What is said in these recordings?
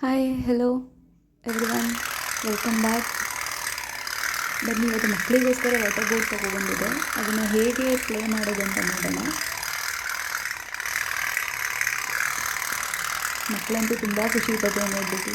Hi hello everyone, welcome back. ಬನ್ನಿ, ಇವತ್ತು ಮಕ್ಕಳಿಗೋಸ್ಕರ ವಾಟರ್ ಬೋಟ್ ತೊಗೊಬಂದಿದೆ. ಅದನ್ನು ಹೇಗೆ ಪ್ಲೇ ಮಾಡೋದು ಅಂತ ನೋಡೋಣ. ಮಕ್ಕಳಂತೂ ತುಂಬ ಖುಷಿ ಪಟ್ಟೆ ನೋಡ್ಬಿಟ್ಟು.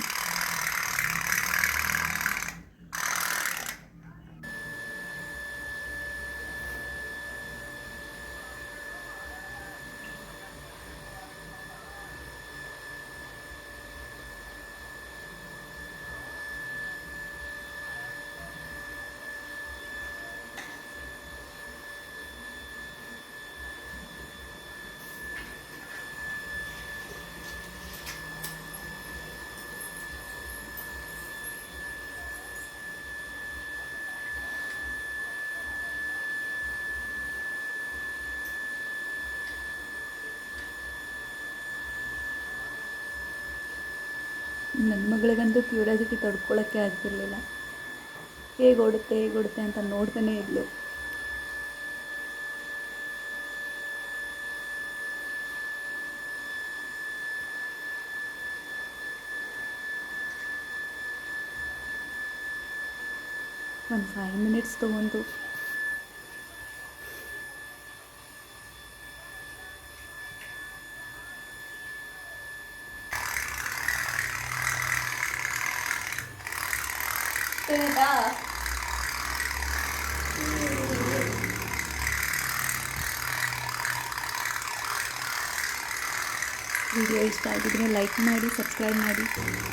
ನನ್ನ ಮಗಳಿಗಂತೂ ಕ್ಯೂರಿಯಾಸಿಟಿ ತಡ್ಕೊಳ್ಳೋಕ್ಕೆ ಆಗ್ತಿರ್ಲಿಲ್ಲ. ಹೇಗೆ ಓಡುತ್ತೆ ಅಂತ ನೋಡ್ತಾನೇ ಇದ್ಲು. ಒಂದು 5 ಮಿನಿಟ್ಸ್ ತೊಗೊಂತು. ವಿಡಿಯೋ ಇಷ್ಟ ಆಗಿದ್ರೆ ಲೈಕ್ ಮಾಡಿ, ಸಬ್ಸ್ಕ್ರೈಬ್ ಮಾಡಿ,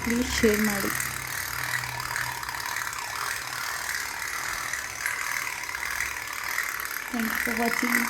ಪ್ಲೀಸ್ ಶೇರ್ ಮಾಡಿ. Thank you for watching.